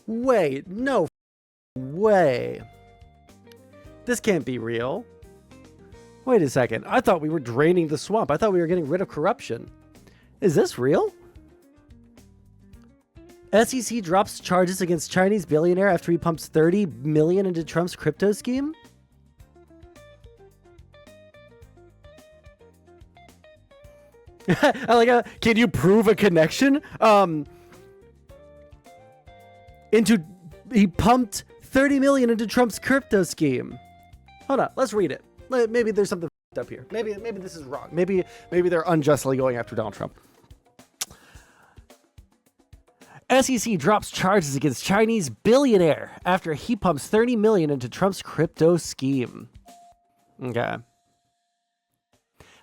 Wait, no way. This can't be real. Wait a second. I thought we were draining the swamp. I thought we were getting rid of corruption. Is this real? SEC drops charges against Chinese billionaire after he pumps $30 million into Trump's crypto scheme? I like can you prove a connection? He pumped $30 million into Trump's crypto scheme. Hold on, let's read it. Maybe there's something up here. Maybe this is wrong. Maybe they're unjustly going after Donald Trump. SEC drops charges against Chinese billionaire after he pumps $30 million into Trump's crypto scheme. Okay.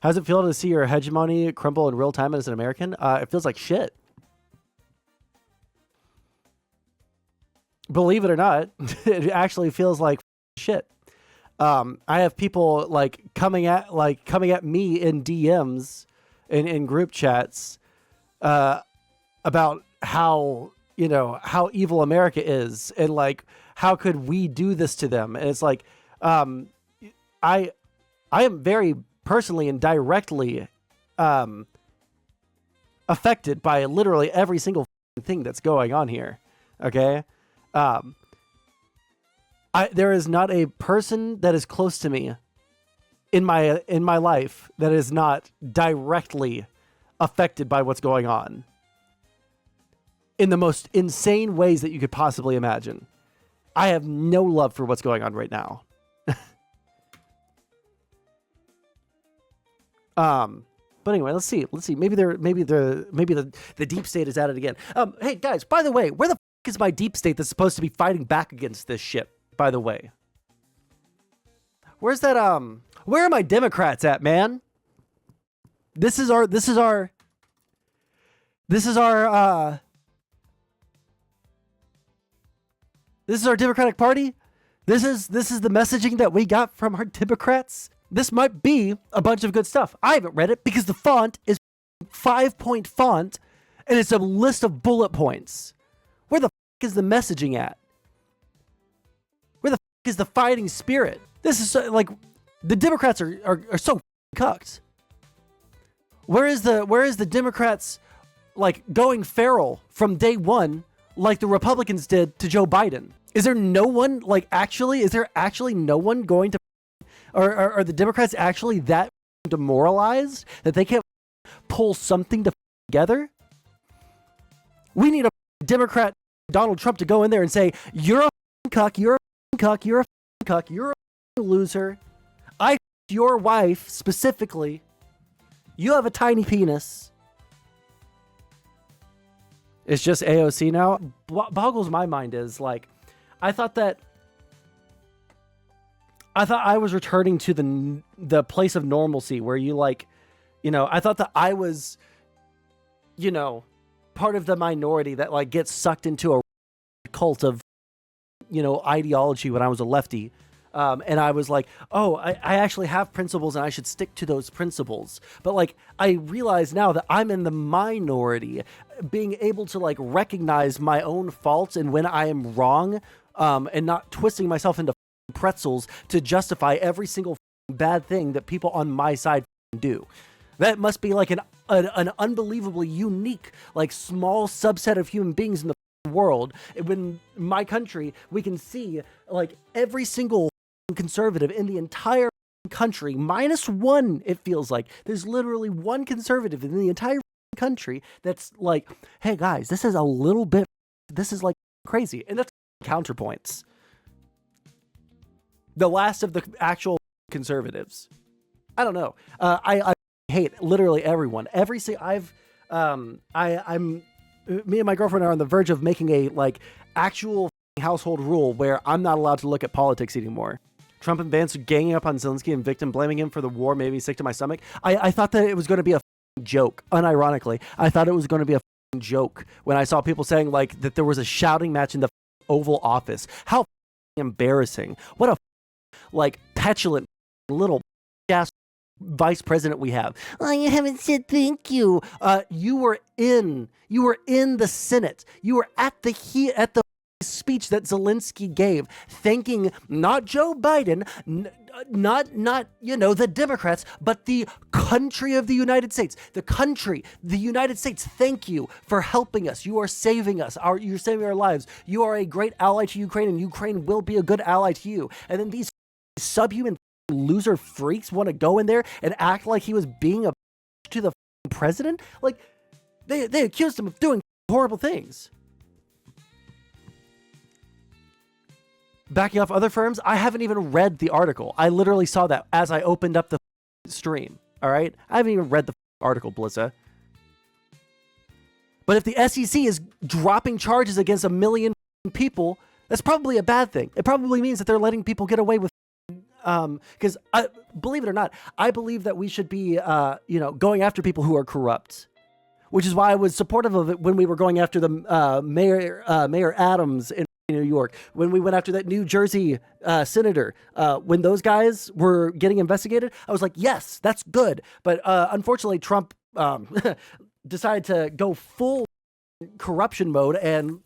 How does it feel to see your hegemony crumble in real time as an American? It feels like shit. Believe it or not, it actually feels like shit. I have people coming at me in DMs in group chats about how evil America is and how could we do this to them? And it's like I am very personally and directly affected by literally every single thing that's going on here. Okay. There is not a person that is close to me in my life that is not directly affected by what's going on in the most insane ways that you could possibly imagine. I have no love for what's going on right now. But anyway, let's see. Maybe the deep state is at it again. Hey guys, by the way, where the is my deep state that's supposed to be fighting back against this shit, by the way? Where's that, where are my Democrats at, man? This is our Democratic Party? This is the messaging that we got from our Democrats? This might be a bunch of good stuff. I haven't read it because the font is 5-point font and it's a list of bullet points. Where the is the messaging at? Where the is the fighting spirit? This is the Democrats are so cucked. Where is the Democrats going feral from day one like the Republicans did to Joe Biden? Is there no one is there actually no one going to, or are the Democrats actually that demoralized that they can't pull something together? We need a Democrat Donald Trump to go in there and say, you're a cuck, you're a cuck, you're a cuck, you're a loser. I your wife specifically. You have a tiny penis. It's just AOC now. Boggles my mind is I thought I was returning to the place of normalcy where you I thought that I was, part of the minority that gets sucked into a cult of, ideology when I was a lefty. And I was like, oh, I actually have principles and I should stick to those principles. But I realize now that I'm in the minority, being able to recognize my own faults and when I am wrong, and not twisting myself into pretzels to justify every single bad thing that people on my side do. That must be an unbelievably unique, small subset of human beings in the world. In my country, we can see every single conservative in the entire country, minus one, it feels like. There's literally one conservative in the entire country that's hey guys, this is crazy. And that's counterpoints. The last of the actual conservatives. I don't know. I hate literally everyone. Me and my girlfriend are on the verge of making a actual household rule where I'm not allowed to look at politics anymore. Trump and Vance ganging up on Zelensky and victim blaming him for the war made me sick to my stomach. I thought that it was going to be a joke. Unironically, I thought it was going to be a joke when I saw people saying that there was a shouting match in the Oval Office. How embarrassing. What a petulant little ass vice president we have. Oh, you haven't said thank you. You were in the Senate. You were at the speech that Zelensky gave, thanking not Joe Biden, not the Democrats, but the country of the United States. The United States, thank you for helping us. You are saving us. You're saving our lives. You are a great ally to Ukraine, and Ukraine will be a good ally to you. And then these subhuman loser freaks want to go in there and act like he was being a to the president. Like, they accused him of doing horrible things. Backing off other firms, I haven't even read the article. I literally saw that as I opened up the stream. All right, I haven't even read the article, Blizza. But if the SEC is dropping charges against 1 million people, that's probably a bad thing. It probably means that they're letting people get away with. Because believe it or not, I believe that we should be, going after people who are corrupt, which is why I was supportive of it when we were going after the Mayor Adams in New York, when we went after that New Jersey senator, when those guys were getting investigated. I was like, yes, that's good. But unfortunately, Trump decided to go full corruption mode and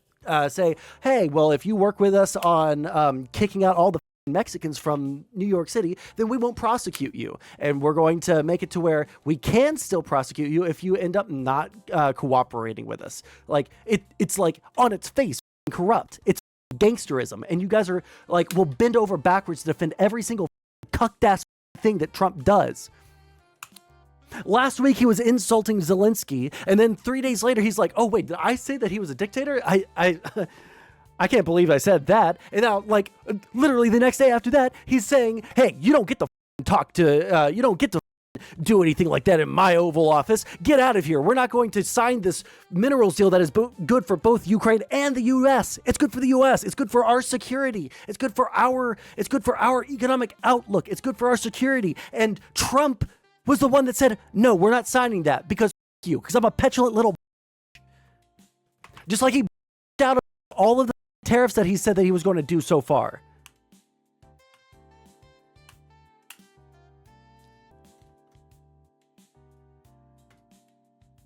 say, hey, well, if you work with us on kicking out all the Mexicans from New York City, then we won't prosecute you. And we're going to make it to where we can still prosecute you if you end up not cooperating with us. Like, it's like on its face corrupt. It's gangsterism. And you guys are like, will bend over backwards to defend every single cucked ass thing that Trump does. Last week he was insulting Zelensky, and then 3 days later he's like, oh wait, did I say that he was a dictator? I can't believe I said that. And now, like, literally the next day after that, he's saying, hey, you don't get to you don't get to do anything like that in my Oval Office. Get out of here. We're not going to sign this minerals deal that is good for both Ukraine and the U.S. It's good for the U.S. It's good for our security. It's good for our economic outlook. It's good for our security. And Trump was the one that said, no, we're not signing that because you, because I'm a petulant little just like he out of all of the tariffs that he said that he was going to do so far.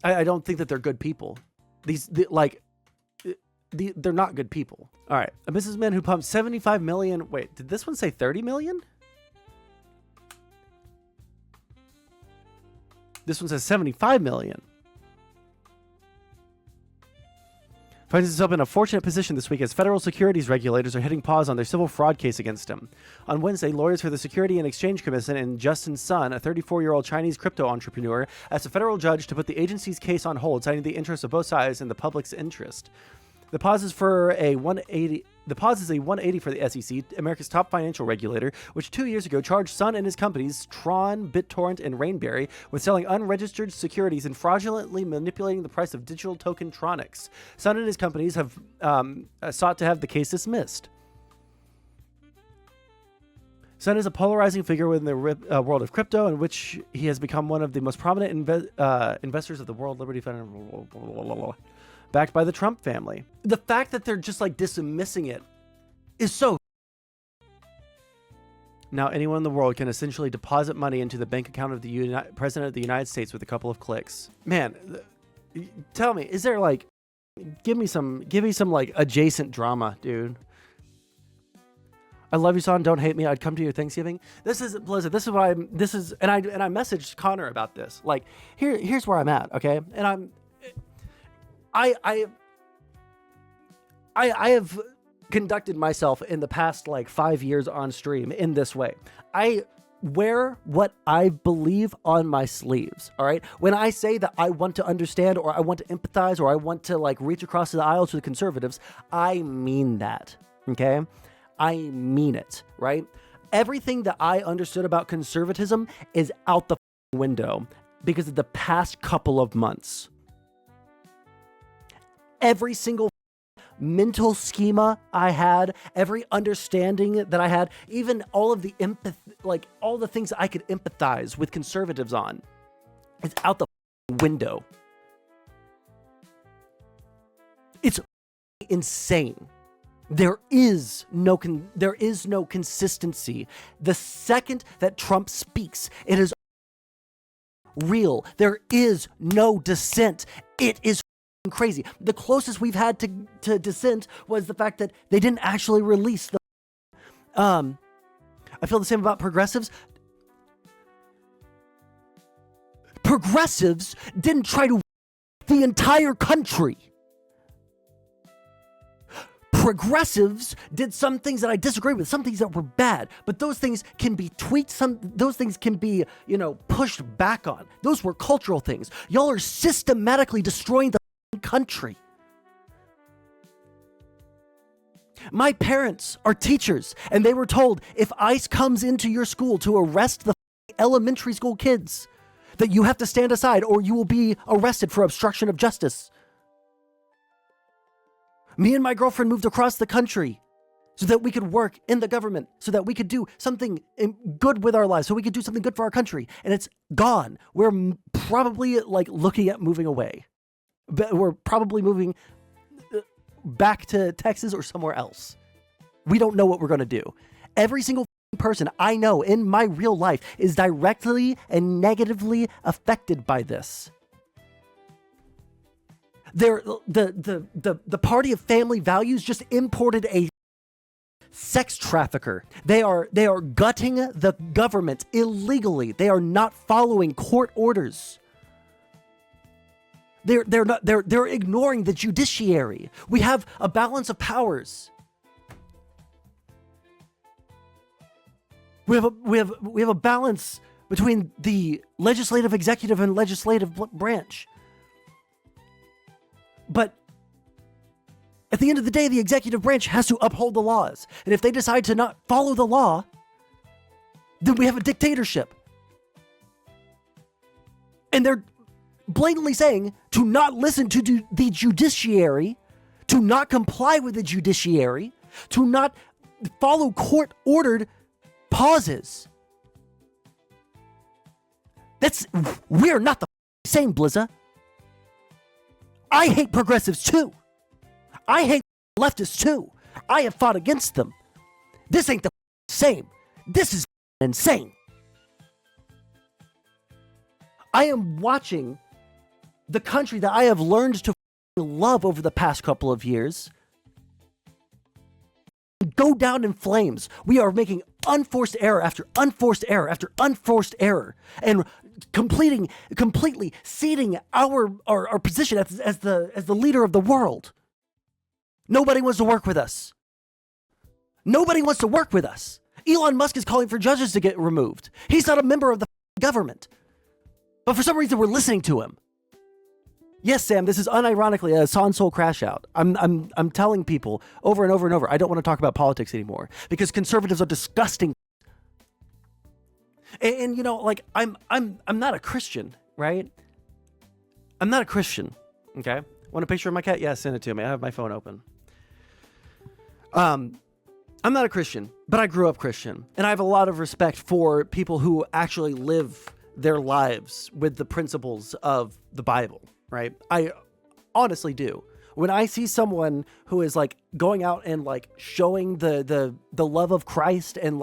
I don't think that they're good people. They're not good people. All right. A businessman who pumped 75 million. Wait, did this one say 30 million? This one says 75 million. Finds himself in a fortunate position this week as federal securities regulators are hitting pause on their civil fraud case against him. On Wednesday, lawyers for the Security and Exchange Commission and Justin Sun, a 34-year-old Chinese crypto entrepreneur, asked a federal judge to put the agency's case on hold, citing the interests of both sides and the public's interest. The pause is a 180 for the SEC, America's top financial regulator, which 2 years ago charged Sun and his companies, Tron, BitTorrent, and Rainberry, with selling unregistered securities and fraudulently manipulating the price of digital tokentronics. Sun and his companies have sought to have the case dismissed. Sun is a polarizing figure within the world of crypto, in which he has become one of the most prominent investors of the world, Liberty Fund, backed by the Trump family. The fact that they're just like dismissing it is so. Now anyone in the world can essentially deposit money into the bank account of the President of the United States with a couple of clicks. Man, tell me, is there like, give me some like adjacent drama, dude. I love you, son. Don't hate me. I'd come to your Thanksgiving. This is Blizzard. This is what and I messaged Connor about this. Like, here's where I'm at. Okay. And I have conducted myself in the past like 5 years on stream in this way. I wear what I believe on my sleeves. All right. When I say that I want to understand, or I want to empathize, or I want to like reach across the aisle to the conservatives, I mean that. Okay. I mean it. Right. Everything that I understood about conservatism is out the window because of the past couple of months. Every single mental schema I had, every understanding that I had, even all of the empathy, like all the things I could empathize with conservatives on, is out the window. It's insane. There is no consistency. The second that Trump speaks, it is real. There is no dissent. It is crazy. The closest we've had to dissent was the fact that they didn't actually release the I feel the same about progressives. Progressives didn't try to the entire country. Progressives did some things that I disagree with, some things that were bad, but those things can be tweaked, those things can be, pushed back on. Those were cultural things. Y'all are systematically destroying the country. My parents are teachers, and they were told if ICE comes into your school to arrest the elementary school kids, that you have to stand aside or you will be arrested for obstruction of justice. Me and my girlfriend moved across the country so that we could work in the government, so that we could do something good with our lives, so we could do something good for our country. And it's gone. We're probably looking at moving away. We're probably moving back to Texas or somewhere else. We don't know what we're going to do. Every single person I know in my real life is directly and negatively affected by this. The party of family values just imported a sex trafficker. They are gutting the government illegally. They are not following court orders. They're ignoring the judiciary. We have a balance of powers. We have a balance between the legislative, executive, and legislative branch. But at the end of the day, the executive branch has to uphold the laws. And if they decide to not follow the law, then we have a dictatorship. And they're blatantly saying to not listen to the judiciary, to not comply with the judiciary, to not follow court-ordered pauses. We're not the same, Blizza. I hate progressives too. I hate leftists too. I have fought against them. This ain't the same. This is insane. I am watching the country that I have learned to love over the past couple of years go down in flames. We are making unforced error after unforced error after unforced error, and completely ceding our position as the leader of the world. Nobody wants to work with us. Nobody wants to work with us. Elon Musk is calling for judges to get removed. He's not a member of the government, but for some reason we're listening to him. Yes, Sam, this is unironically a Son-Soul crash out. I'm telling people over and over and over, I don't want to talk about politics anymore because conservatives are disgusting. And I'm not a Christian, right? I'm not a Christian. Okay. Want a picture of my cat? Yeah, send it to me. I have my phone open. I'm not a Christian, but I grew up Christian, and I have a lot of respect for people who actually live their lives with the principles of the Bible. Right? I honestly do. When I see someone who is going out and showing the love of Christ and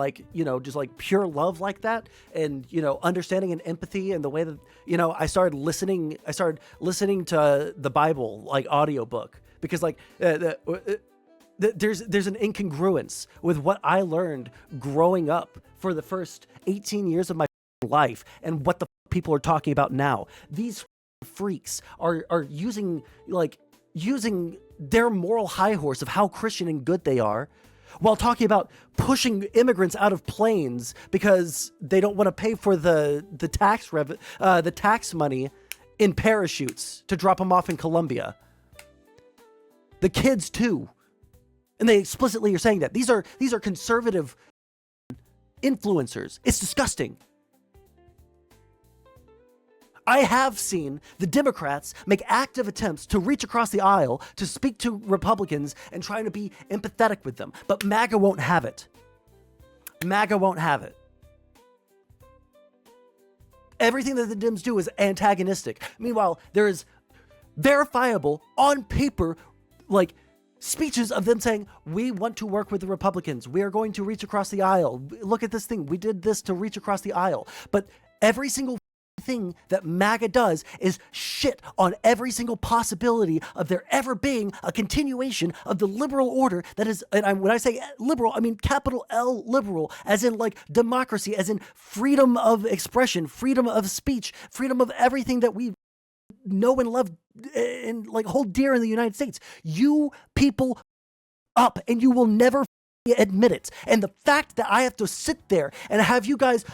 just pure love like that, and understanding and empathy, and the way that I started listening to the Bible audiobook, because there's an incongruence with what I learned growing up for the first 18 years of my life and what the people are talking about now. These freaks are using their moral high horse of how Christian and good they are, while talking about pushing immigrants out of planes because they don't want to pay for the tax money in parachutes to drop them off in Colombia. The kids too, and they explicitly are saying that these are conservative influencers. It's disgusting. I have seen the Democrats make active attempts to reach across the aisle to speak to Republicans and trying to be empathetic with them, but MAGA won't have it. MAGA won't have it. Everything that the Dems do is antagonistic. Meanwhile, there is verifiable, on paper, speeches of them saying, we want to work with the Republicans. We are going to reach across the aisle. Look at this thing. We did this to reach across the aisle. But every single thing that MAGA does is shit on every single possibility of there ever being a continuation of the liberal order that is, and when I say liberal, I mean capital L liberal, as in like democracy, as in freedom of expression, freedom of speech, freedom of everything that we know and love and like hold dear in the United States. You people up, and you will never admit it. And the fact that I have to sit there and have you guys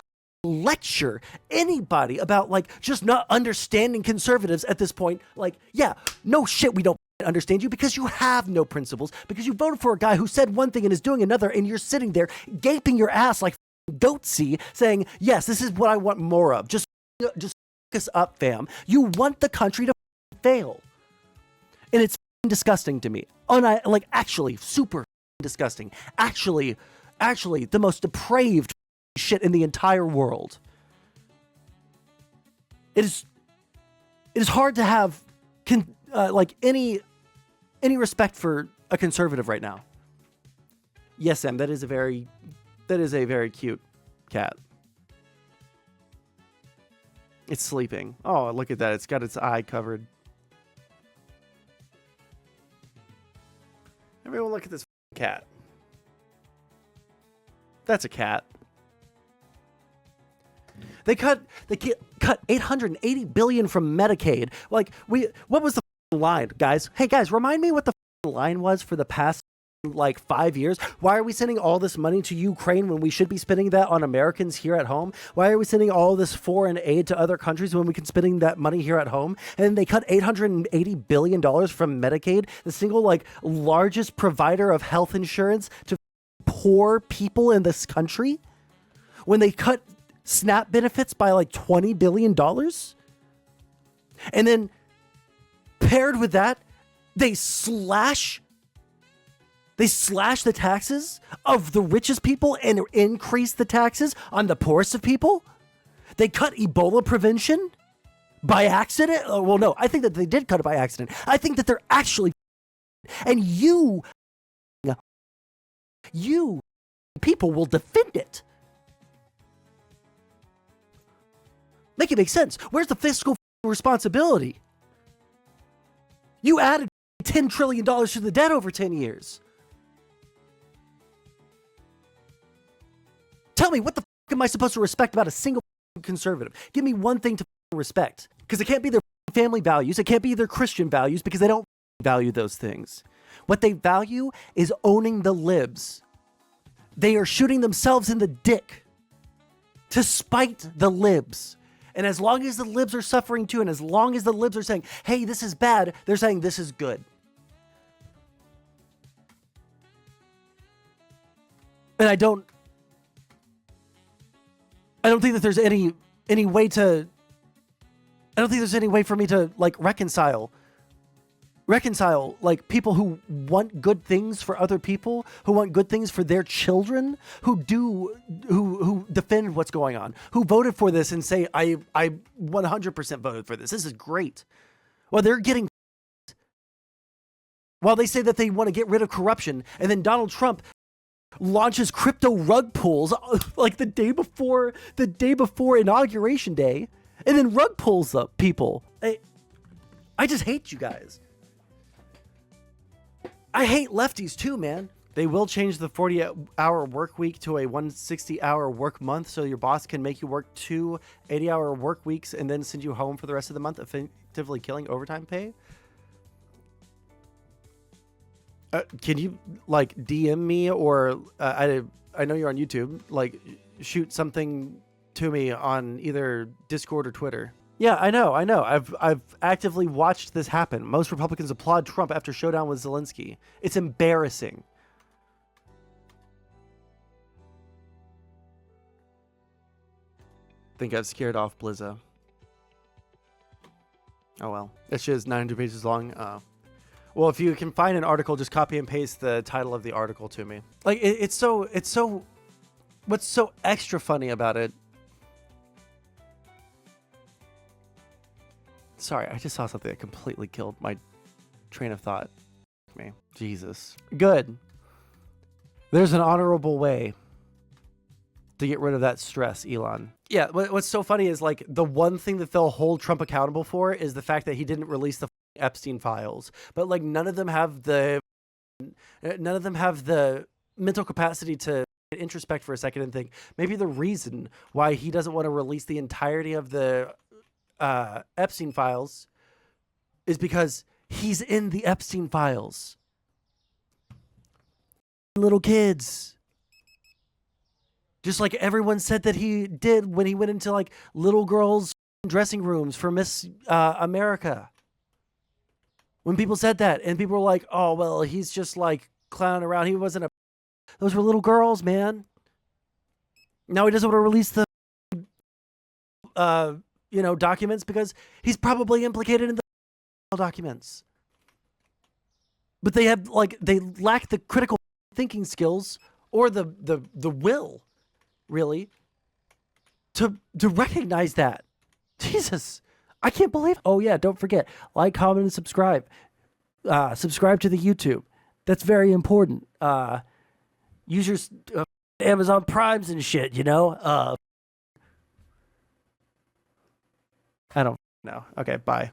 lecture anybody about like just not understanding conservatives at this point, like, yeah, no shit, we don't understand you because you have no principles, because you voted for a guy who said one thing and is doing another, and you're sitting there gaping your ass like goatsy saying, yes, this is what I want more of. Just us up, fam. You want the country to fail. And it's disgusting to me. Like, actually, super disgusting. Actually, the most depraved shit in the entire world. It is hard to have like any respect for a conservative right now. Yes, Sam, that is a very cute cat. It's sleeping. Oh, look at that. It's got its eye covered. Everyone look at this cat. That's a cat. They cut $880 billion from Medicaid. Like, what was the line, guys? Hey guys, remind me what the line was for the past like 5 years. Why are we sending all this money to Ukraine when we should be spending that on Americans here at home? Why are we sending all this foreign aid to other countries when we can spending that money here at home? And they cut $880 billion from Medicaid, the single like largest provider of health insurance to poor people in this country, when they cut SNAP benefits by like $20 billion. And then paired with that, they slash the taxes of the richest people and increase the taxes on the poorest of people. They cut Ebola prevention by accident. Oh, well, no, I think that they did cut it by accident. I think that they're actually, and you people will defend it. Make it make sense. Where's the fiscal responsibility? You added $10 trillion to the debt over 10 years. Tell me, what the am I supposed to respect about a single conservative? Give me one thing to respect. Because it can't be their family values. It can't be their Christian values, because they don't value those things. What they value is owning the libs. They are shooting themselves in the dick to spite the libs. And as long as the libs are suffering too, and as long as the libs are saying, hey, this is bad, they're saying this is good. And I don't think that there's any way to, I don't think there's any way for me to like reconcile like people who want good things for other people, who want good things for their children, who defend what's going on, who voted for this and say, I 100% voted for this. This is great. Well, they're getting, while they say that they want to get rid of corruption, and then Donald Trump launches crypto rug pulls like the day before inauguration day, and then rug pulls up people. I just hate you guys. I hate lefties too, man. They will change the 40-hour work week to a 160-hour work month, so your boss can make you work 2 80-hour work weeks and then send you home for the rest of the month, effectively killing overtime pay. Can you like DM me, or I know you're on YouTube, like shoot something to me on either Discord or Twitter. Yeah, I know. I've actively watched this happen. Most Republicans applaud Trump after showdown with Zelensky. It's embarrassing. Think I've scared off Blizza. Oh well. That shit is 900 pages long. Well, if you can find an article, just copy and paste the title of the article to me. Like, it's so, what's so extra funny about it? Sorry, I just saw something that completely killed my train of thought. Me. Jesus. Good. There's an honorable way to get rid of that stress, Elon. Yeah, what's so funny is like the one thing that they'll hold Trump accountable for is the fact that he didn't release the Epstein files. But like none of them have the mental capacity to introspect for a second and think maybe the reason why he doesn't want to release the entirety of the Epstein files is because he's in the Epstein files. Little kids. Just like everyone said that he did when he went into like little girls' dressing rooms for Miss America. When people said that and people were like, oh, well, he's just like clowning around. He wasn't a... Those were little girls, man. Now he doesn't want to release the, documents because he's probably implicated in the documents. But they lack the critical thinking skills or the will, really, to recognize that. Jesus, I can't believe. Oh yeah, don't forget, like, comment, and subscribe. Subscribe to the YouTube. That's very important. Use your Amazon Primes and shit, you know? I don't know. Okay, bye.